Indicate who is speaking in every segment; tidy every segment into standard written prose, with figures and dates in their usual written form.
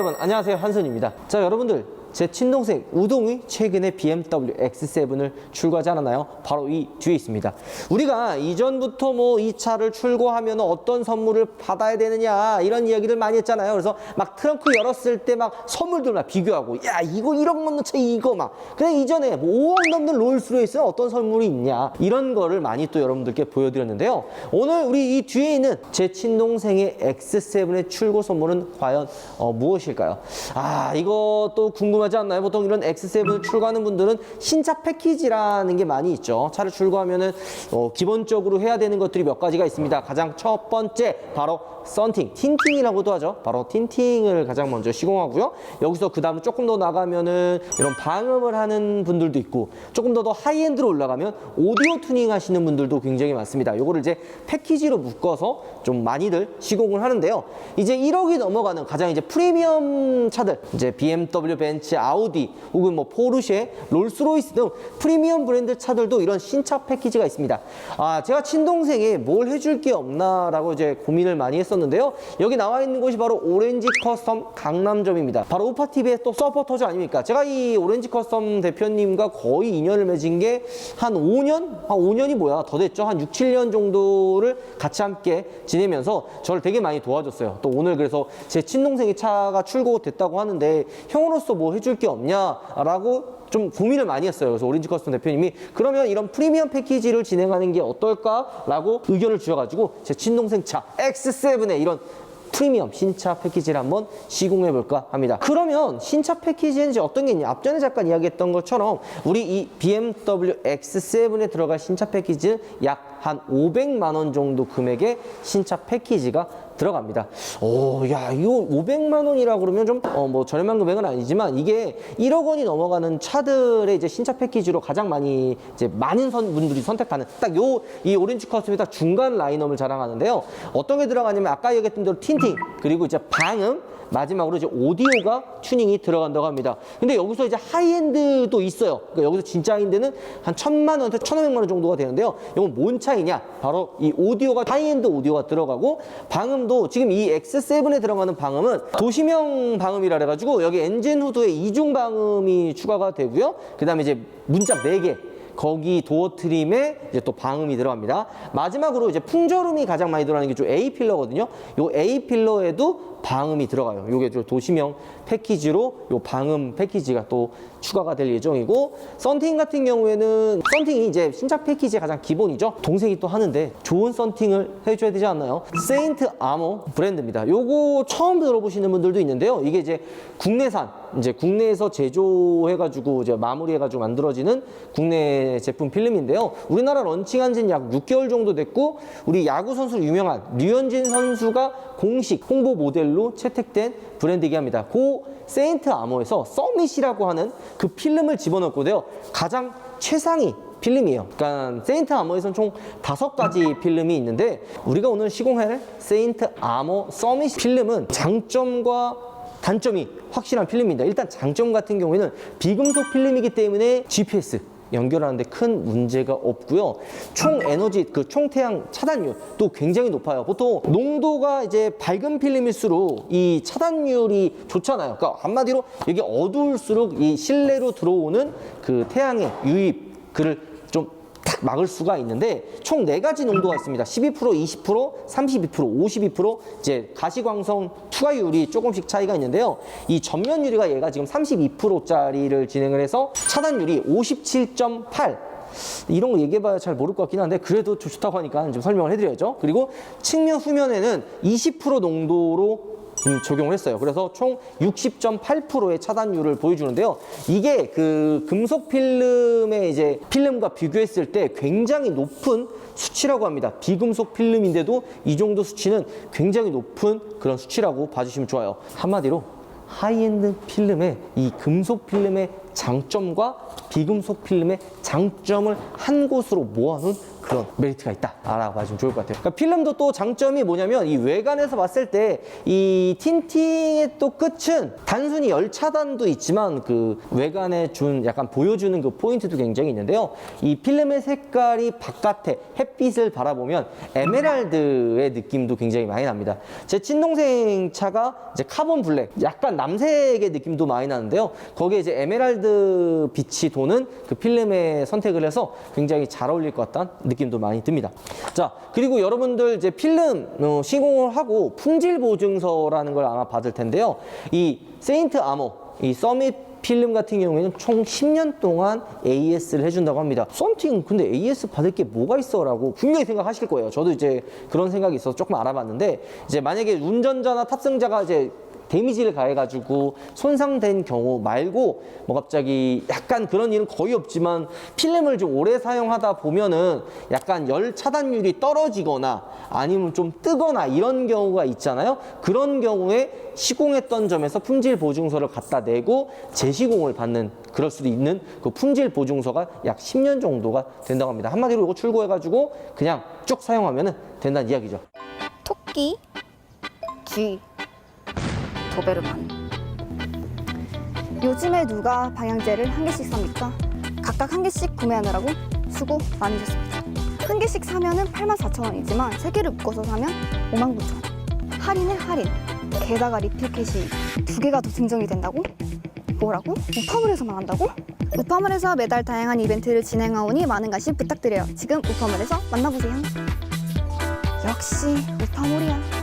Speaker 1: 여러분 안녕하세요, 한선입니다. 자, 여러분들 제 친동생 우동이 최근에 BMW X7을 출고하지 않았나요? 바로 이 뒤에 있습니다. 우리가 이전부터 뭐 이 차를 출고하면 어떤 선물을 받아야 되느냐 이런 이야기를 많이 했잖아요. 그래서 막 트렁크 열었을 때 막 선물들 막 비교하고, 야 이거 1억 넘는 차 이거 막, 그냥 이전에 뭐 5억 넘는 롤스로이스는 어떤 선물이 있냐 이런 거를 많이 또 여러분들께 보여드렸는데요. 오늘 우리 이 뒤에 있는 제 친동생의 X7의 출고 선물은 과연 무엇일까요? 아, 이거 또 궁금하지 않나요? 보통 이런 X7 출고하는 분들은 신차 패키지라는 게 많이 있죠. 차를 출고하면은 기본적으로 해야 되는 것들이 몇 가지가 있습니다. 가장 첫 번째 바로 썬팅, 틴팅이라고도 하죠. 바로 틴팅을 가장 먼저 시공하고요. 여기서 그 다음 조금 더 나가면은 이런 방음을 하는 분들도 있고, 조금 더 하이엔드로 올라가면 오디오 투닝 하시는 분들도 굉장히 많습니다. 요거를 이제 패키지로 묶어서 좀 많이들 시공을 하는데요. 이제 1억이 넘어가는 가장 이제 프리미엄 차들, 이제 BMW, 벤츠, 아우디 혹은 뭐 포르쉐, 롤스로이스 등 프리미엄 브랜드 차들도 이런 신차 패키지가 있습니다. 아, 제가 친동생이 뭘 해줄 게 없나라고 이제 고민을 많이 했었는데요. 여기 나와 있는 곳이 바로 오렌지 커스텀 강남점입니다. 바로 우파TV의 또 서포터즈 아닙니까? 제가 이 오렌지 커스텀 대표님과 거의 인연을 맺은 게 한 5년? 한 5년이 뭐야? 더 됐죠? 한 6, 7년 정도를 같이 함께 지내면서 저를 되게 많이 도와줬어요. 또 오늘 그래서 제 친동생의 차가 출고됐다고 하는데 형으로서 뭐 해줄 게 없냐라고 좀 고민을 많이 했어요. 그래서 오렌지 커스텀 대표님이 그러면 이런 프리미엄 패키지를 진행하는 게 어떨까라고 의견을 주셔가지고 제 친동생 차 X7의 이런 프리미엄 신차 패키지를 한번 시공해볼까 합니다. 그러면 신차 패키지는 이제 어떤 게 있냐? 앞전에 잠깐 이야기했던 것처럼 우리 이 BMW X7에 들어갈 신차 패키지는 약 한 500만 원 정도 금액의 신차 패키지가 들어갑니다. 야, 이거 500만 원이라 그러면 좀 뭐 저렴한 금액은 아니지만 이게 1억 원이 넘어가는 차들의 이제 신차 패키지로 가장 많이 이제 많은 분들이 선택하는 딱 이 오렌지 커스텀이 딱 중간 라인업을 자랑하는데요. 어떤 게 들어가냐면 아까 얘기했던 대로 틴팅, 그리고 이제 방음, 마지막으로 이제 오디오가 튜닝이 들어간다고 합니다. 근데 여기서 이제 하이엔드도 있어요. 그러니까 여기서 진짜 하이엔드는 한 1,000만 원에서 1,500만 원 정도가 되는데요. 이건 뭔 차이냐? 바로 이 오디오가, 하이엔드 오디오가 들어가고, 방음도 지금 이 X7에 들어가는 방음은 도시명 방음이라 그래가지고 여기 엔진 후드에 이중 방음이 추가가 되고요. 그 다음에 이제 문짝 4개, 거기 도어 트림에 이제 또 방음이 들어갑니다. 마지막으로 이제 풍절음이 가장 많이 들어가는 게 좀 A 필러거든요. 요 A 필러에도 방음이 들어가요. 요게 좀 도시명 패키지로 요 방음 패키지가 또 추가가 될 예정이고, 썬팅 같은 경우에는 썬팅이 이제 신차 패키지의 가장 기본이죠. 동생이 또 하는데 좋은 썬팅을 해줘야 되지 않나요? 세인트 아모 브랜드입니다. 요거 처음 들어보시는 분들도 있는데요. 이게 이제 국내산, 이제 국내에서 제조해가지고 이제 마무리해가지고 만들어지는 국내 제품 필름인데요. 우리나라 런칭한 지는 약 6개월 정도 됐고, 우리 야구 선수로 유명한 류현진 선수가 공식 홍보 모델로 채택된 브랜드이긴 합니다. 그 세인트 아모에서 서밋이라고 하는 그 필름을 집어넣었고요. 가장 최상위 필름이에요. 그러니까 세인트 아모에서는 총 5가지 필름이 있는데, 우리가 오늘 시공할 세인트 아모 서밋 필름은 장점과 단점이 확실한 필름입니다. 일단 장점 같은 경우에는 비금속 필름이기 때문에 GPS 연결하는데 큰 문제가 없고요. 총 에너지, 총 태양 차단율도 굉장히 높아요. 보통 농도가 이제 밝은 필름일수록 이 차단율이 좋잖아요. 그러니까 한마디로 이게 어두울수록 이 실내로 들어오는 그 태양의 유입, 그를 좀 탁 막을 수가 있는데, 총 4가지 농도가 있습니다. 12%, 20%, 32%, 52% 이제 가시광선 투과율이 조금씩 차이가 있는데요. 이 전면 유리가 얘가 지금 32%짜리를 진행을 해서 차단율이 57.8. 이런 거 얘기해봐야 잘 모를 것 같긴 한데 그래도 좋다고 하니까 좀 설명을 해드려야죠. 그리고 측면 후면에는 20% 농도로 적용을 했어요. 그래서 총 60.8%의 차단율을 보여주는데요. 이게 그 금속 필름의 이제 필름과 비교했을 때 굉장히 높은 수치라고 합니다. 비금속 필름인데도 이 정도 수치는 굉장히 높은 그런 수치라고 봐주시면 좋아요. 한마디로 하이엔드 필름의 이 금속 필름의 장점과 비금속 필름의 장점을 한 곳으로 모아놓은 그런 메리트가 있다 알아봐주면 좋을 것 같아요. 그러니까 필름도 또 장점이 뭐냐면 이 외관에서 봤을 때 이 틴팅의 또 끝은 단순히 열 차단도 있지만 그 외관에 준 약간 보여주는 그 포인트도 굉장히 있는데요. 이 필름의 색깔이 바깥에 햇빛을 바라보면 에메랄드의 느낌도 굉장히 많이 납니다. 제 친동생 차가 이제 카본 블랙, 약간 남색의 느낌도 많이 나는데요. 거기에 이제 에메랄드 빛이 도는 그 필름에 선택을 해서 굉장히 잘 어울릴 것 같다는 느낌도 많이 듭니다. 자, 그리고 여러분들 이제 필름 시공을 하고 품질 보증서라는 걸 아마 받을 텐데요. 이 세인트 아모, 이 서밋 필름 같은 경우에는 총 10년 동안 AS를 해준다고 합니다. 썸띵 근데 AS 받을 게 뭐가 있어? 라고 분명히 생각하실 거예요. 저도 이제 그런 생각이 있어서 조금 알아봤는데, 이제 만약에 운전자나 탑승자가 이제 데미지를 가해가지고 손상된 경우 말고 뭐 갑자기 약간 그런 일은 거의 없지만 필름을 좀 오래 사용하다 보면은 약간 열 차단율이 떨어지거나 아니면 좀 뜨거나 이런 경우가 있잖아요. 그런 경우에 시공했던 점에서 품질 보증서를 갖다 내고 재시공을 받는, 그럴 수도 있는 그 품질 보증서가 약 10년 정도가 된다고 합니다. 한마디로 이거 출고해가지고 그냥 쭉 사용하면 된다는 이야기죠.
Speaker 2: 토끼, 쥐, 도베르만. 요즘에 누가 방향제를 한 개씩 삽니까? 각각 한 개씩 구매하느라고 수고 많으셨습니다. 한 개씩 사면은 84,000원이지만 세 개를 묶어서 사면 59,000원. 할인에 할인. 게다가 리필 캣이 두 개가 더 증정이 된다고? 뭐라고? 우파물에서만 한다고? 우파물에서 매달 다양한 이벤트를 진행하오니 많은 관심 부탁드려요. 지금 우파물에서 만나보세요. 역시 우파물이야.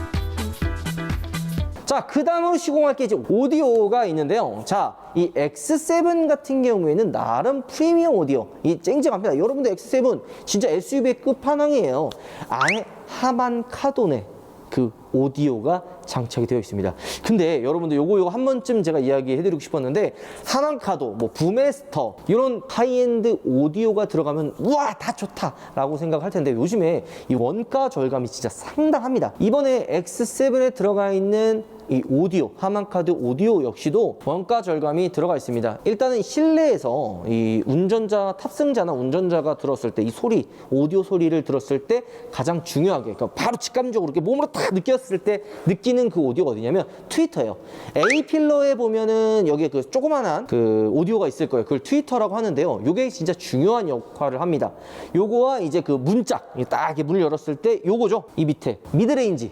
Speaker 1: 자, 그 다음으로 시공할 게 이제 오디오가 있는데요. 자, 이 X7 같은 경우에는 나름 프리미엄 오디오, 이 쨍쨍합니다. 여러분들 X7 진짜 SUV의 끝판왕이에요. 안에 하만 카돈의 그 오디오가 장착이 되어 있습니다. 근데 여러분들 요거 한 번쯤 제가 이야기해드리고 싶었는데, 하만카도, 뭐 부메스터 이런 하이엔드 오디오가 들어가면 우와 다 좋다라고 생각할 텐데, 요즘에 이 원가 절감이 진짜 상당합니다. 이번에 X7에 들어가 있는 이 오디오, 하만카드 오디오 역시도 원가 절감이 들어가 있습니다. 일단은 실내에서 이 운전자, 탑승자나 운전자가 들었을 때 이 소리, 오디오 소리를 들었을 때 가장 중요하게, 그러니까 바로 직감적으로 이렇게 몸으로 딱 느꼈을 때 느끼는 그 오디오가 어디냐면 트위터예요. A필러에 보면은 여기에 그 조그만한 그 오디오가 있을 거예요. 그걸 트위터라고 하는데요. 요게 진짜 중요한 역할을 합니다. 요거와 이제 그 문짝, 딱 이렇게 문을 열었을 때 요거죠. 이 밑에 미드레인지,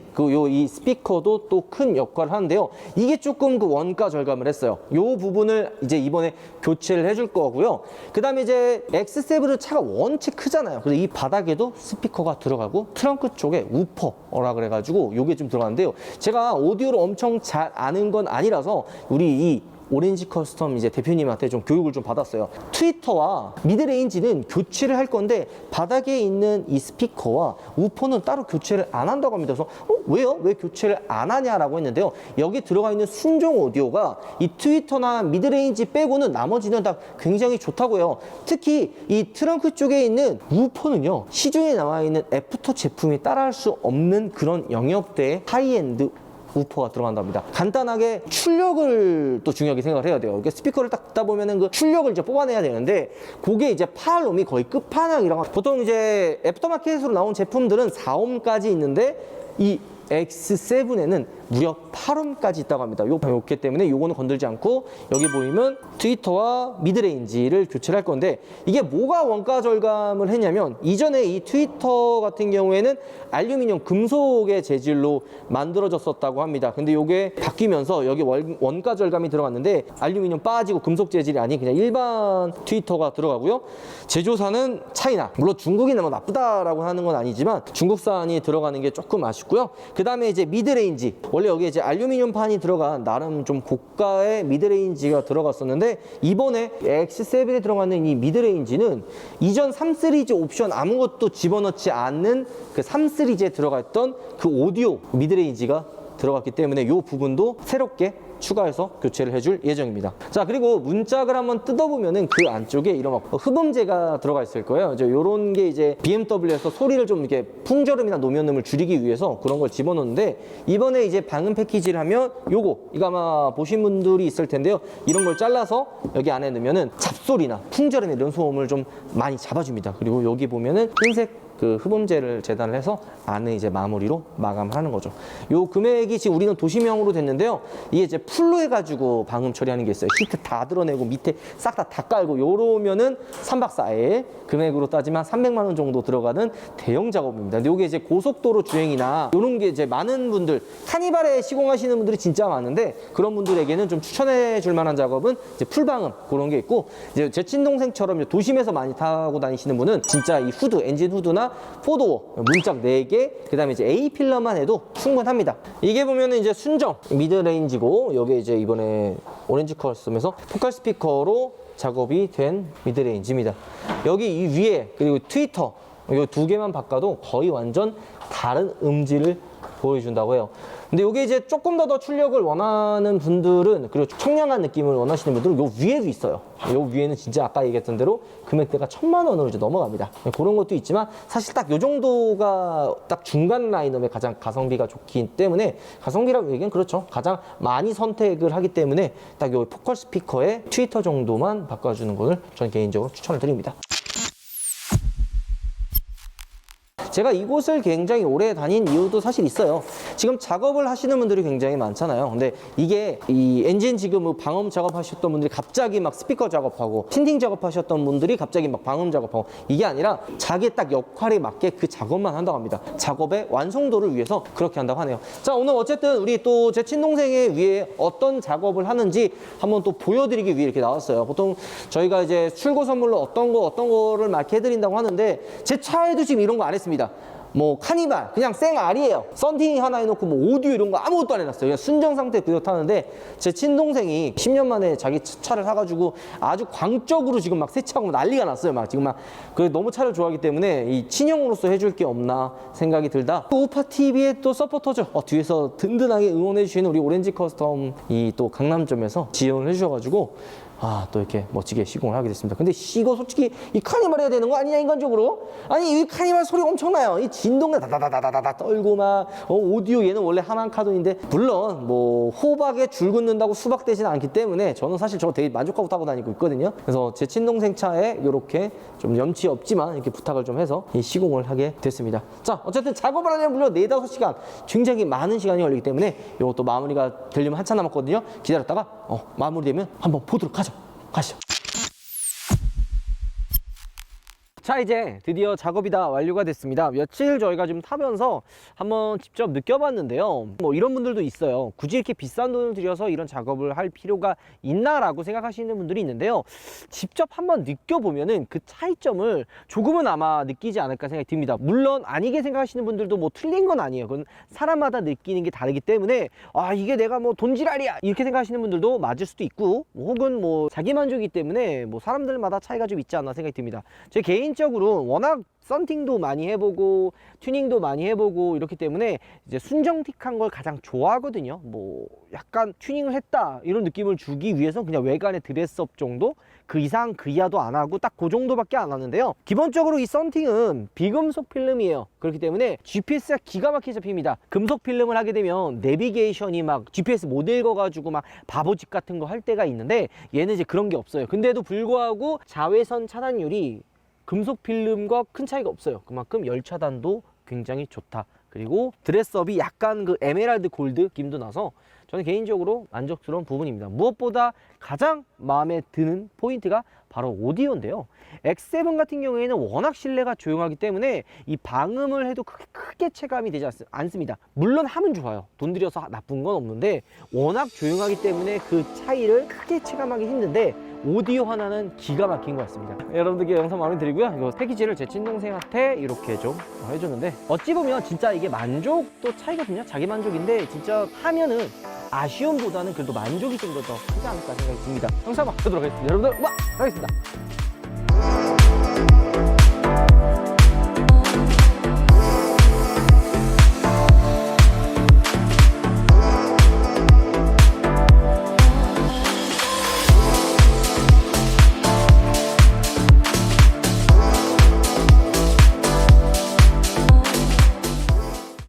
Speaker 1: 이 스피커도 또 큰 역할을 하는데요. 이게 조금 그 원가 절감을 했어요. 요 부분을 이제 이번에 교체를 해줄 거고요. 그 다음에 이제 X7은 차가 원체 크잖아요. 그래서 이 바닥에도 스피커가 들어가고 트렁크 쪽에 우퍼라 그래가지고 요게 좀 들어가는데요. 제가 오디오를 엄청 잘 아는 건 아니라서 우리 이 오렌지 커스텀 이제 대표님한테 좀 교육을 좀 받았어요. 트위터와 미드레인지는 교체를 할 건데 바닥에 있는 이 스피커와 우퍼는 따로 교체를 안 한다고 합니다. 그래서 왜요? 왜 교체를 안 하냐라고 했는데요. 여기 들어가 있는 순정 오디오가 이 트위터나 미드레인지 빼고는 나머지는 다 굉장히 좋다고요. 특히 이 트렁크 쪽에 있는 우퍼는요, 시중에 나와 있는 애프터 제품이 따라할 수 없는 그런 영역대의 하이엔드 우퍼가 들어간답니다. 간단하게 출력을 또 중요하게 생각을 해야 돼요. 이렇게 스피커를 딱 듣다 보면은 그 출력을 이제 뽑아내야 되는데, 그게 이제 8옴이 거의 끝판왕이라고. 보통 이제 애프터마켓으로 나온 제품들은 4옴까지 있는데 이 X7에는 무려 8옴까지 있다고 합니다. 요렇기 때문에 요거는 건들지 않고 여기 보이면 트위터와 미드레인지를 교체를 할 건데, 이게 뭐가 원가 절감을 했냐면, 이전에 이 트위터 같은 경우에는 알루미늄 금속의 재질로 만들어졌었다고 합니다. 근데 요게 바뀌면서 여기 원가 절감이 들어갔는데 알루미늄 빠지고 금속 재질이 아닌 그냥 일반 트위터가 들어가고요. 제조사는 차이나, 물론 중국이나 뭐 나쁘다라고 하는 건 아니지만 중국산이 들어가는 게 조금 아쉽고요. 그 다음에 이제 미드레인지, 원래 여기에 이제 알루미늄 판이 들어간 나름 좀 고가의 미드레인지가 들어갔었는데, 이번에 X7에 들어가는 이 미드레인지는 이전 3 시리즈 옵션 아무것도 집어넣지 않는 그 3 시리즈에 들어가 있던 그 오디오 미드레인지가 들어갔기 때문에 이 부분도 새롭게 추가해서 교체를 해줄 예정입니다. 자, 그리고 문짝을 한번 뜯어보면은 그 안쪽에 이런 막 흡음재가 들어가 있을 거예요. 이제 요런 게 이제 BMW에서 소리를 좀 이렇게 풍절음이나 노면음을 줄이기 위해서 그런 걸 집어넣는데, 이번에 이제 방음 패키지를 하면 이거 아마 보신 분들이 있을 텐데요. 이런 걸 잘라서 여기 안에 넣으면은 잡소리나 풍절음 이런 소음을 좀 많이 잡아줍니다. 그리고 여기 보면은 흰색 그 흡음재를 재단을 해서 안에 이제 마무리로 마감하는 거죠. 요 금액이 지금 우리는 도시명으로 됐는데요. 이게 이제 풀로 해가지고 방음 처리하는 게 있어요. 히트 다 드러내고 밑에 싹 다 깔고 요러면은 3박 4일 금액으로 따지면 300만 원 정도 들어가는 대형 작업입니다. 근데 요게 이제 고속도로 주행이나 요런 게 이제 많은 분들 카니발에 시공하시는 분들이 진짜 많은데 그런 분들에게는 좀 추천해 줄 만한 작업은 이제 풀방음 그런 게 있고 이제 제 친동생처럼 이제 도심에서 많이 타고 다니시는 분은 진짜 이 후드 엔진 후드나 포도어 문짝 4개 그다음에 이제 A 필러만 해도 충분합니다. 이게 보면은 이제 순정 미드레인지고 여기 이제 이번에 오렌지 커스텀에서 포칼 스피커로 작업이 된 미드레인지입니다. 여기 이 위에 그리고 트위터 이 두 개만 바꿔도 거의 완전 다른 음질을 보여준다고 해요. 근데 이게 이제 조금 더 출력을 원하는 분들은 그리고 청량한 느낌을 원하시는 분들은 요 위에도 있어요. 요 위에는 진짜 아까 얘기했던 대로 금액대가 1000만 원으로 이제 넘어갑니다. 그런 것도 있지만 사실 딱 요 정도가 딱 중간 라인업에 가장 가성비가 좋기 때문에 가성비라고 얘기는 그렇죠. 가장 많이 선택을 하기 때문에 딱 요 포컬 스피커의 트위터 정도만 바꿔주는 것을 저는 개인적으로 추천을 드립니다. 제가 이곳을 굉장히 오래 다닌 이유도 사실 있어요. 지금 작업을 하시는 분들이 굉장히 많잖아요. 근데 이게 이 엔진 지금 방음 작업하셨던 분들이 갑자기 막 스피커 작업하고 틴팅 작업하셨던 분들이 갑자기 막 방음 작업하고 이게 아니라 자기 딱 역할에 맞게 그 작업만 한다고 합니다. 작업의 완성도를 위해서 그렇게 한다고 하네요. 자, 오늘 어쨌든 우리 또 제 친동생의 위에 어떤 작업을 하는지 한번 또 보여드리기 위해 이렇게 나왔어요. 보통 저희가 이제 출고 선물로 어떤 거를 막 해드린다고 하는데 제 차에도 지금 이런 거 안 했습니다. 뭐 카니발 그냥 생알이에요. 썬팅 하나 해놓고 뭐 오디오 이런 거 아무것도 안 해놨어요. 그냥 순정 상태 그대로 타는데 제 친동생이 10년 만에 자기 차를 사가지고 아주 광적으로 지금 막 세차하고 난리가 났어요. 막 지금 막 너무 차를 좋아하기 때문에 이 친형으로서 해줄 게 없나 생각이 들다. 우파TV의 또 서포터죠. 뒤에서 든든하게 응원해주시는 우리 오렌지 커스텀 이 또 강남점에서 지원을 해주셔가지고 또 이렇게 멋지게 시공을 하게 됐습니다. 근데 이거 솔직히 이 카니발 해야 되는 거 아니냐 인간적으로? 아니 이 카니발 소리 엄청나요. 이 진동에 다다다다다다 떨고 막 오디오 얘는 원래 하만 카돈인데 물론 뭐 호박에 줄 긋는다고 수박 되지는 않기 때문에 저는 사실 저거 되게 만족하고 타고 다니고 있거든요. 그래서 제 친동생 차에 이렇게 좀 염치 없지만 이렇게 부탁을 좀 해서 이 시공을 하게 됐습니다. 자, 어쨌든 작업을 하려면 물론 4-5시간 굉장히 많은 시간이 걸리기 때문에 이것도 마무리가 되려면 한참 남았거든요. 기다렸다가 마무리되면 한번 보도록 하죠. 가시죠. 자, 이제 드디어 작업이 다 완료가 됐습니다. 며칠 저희가 좀 타면서 한번 직접 느껴봤는데요. 뭐 이런 분들도 있어요. 굳이 이렇게 비싼 돈을 들여서 이런 작업을 할 필요가 있나라고 생각하시는 분들이 있는데요. 직접 한번 느껴보면은 그 차이점을 조금은 아마 느끼지 않을까 생각이 듭니다. 물론 아니게 생각하시는 분들도 뭐 틀린 건 아니에요. 그건 사람마다 느끼는 게 다르기 때문에 이게 내가 뭐 돈지랄이야 이렇게 생각하시는 분들도 맞을 수도 있고 혹은 뭐 자기 만족이기 때문에 뭐 사람들마다 차이가 좀 있지 않나 생각이 듭니다. 제 개인적으로 워낙 썬팅도 많이 해보고 튜닝도 많이 해보고 이렇기 때문에 이제 순정틱한 걸 가장 좋아하거든요. 뭐 약간 튜닝을 했다 이런 느낌을 주기 위해서 그냥 외관의 드레스업 정도, 그 이상 그 이하도 안 하고 딱 그 정도밖에 안 하는데요. 기본적으로 이 썬팅은 비금속 필름이에요. 그렇기 때문에 GPS가 기가 막히게 잡힙니다. 금속 필름을 하게 되면 내비게이션이 막 GPS 못 읽어가지고 막 바보짓 같은 거 할 때가 있는데 얘는 이제 그런 게 없어요. 근데도 불구하고 자외선 차단율이 금속 필름과 큰 차이가 없어요. 그만큼 열 차단도 굉장히 좋다. 그리고 드레스업이 약간 그 에메랄드 골드 느낌도 나서 저는 개인적으로 만족스러운 부분입니다. 무엇보다 가장 마음에 드는 포인트가 바로 오디오인데요. X7 같은 경우에는 워낙 실내가 조용하기 때문에 이 방음을 해도 크게 체감이 되지 않습니다. 물론 하면 좋아요. 돈 들여서 나쁜 건 없는데 워낙 조용하기 때문에 그 차이를 크게 체감하기 힘든데 오디오 하나는 기가 막힌 것 같습니다. 여러분들께 영상 마음에 드리고요. 이거 패키지를 제 친동생한테 이렇게 좀 해줬는데 어찌 보면 진짜 이게 만족도 차이거든요. 자기 만족인데 진짜 하면은 아쉬움보다는 그래도 만족이 좀 더 크지 않을까 생각이 듭니다. 영상 마치도록 하겠습니다. 여러분들, 가겠습니다.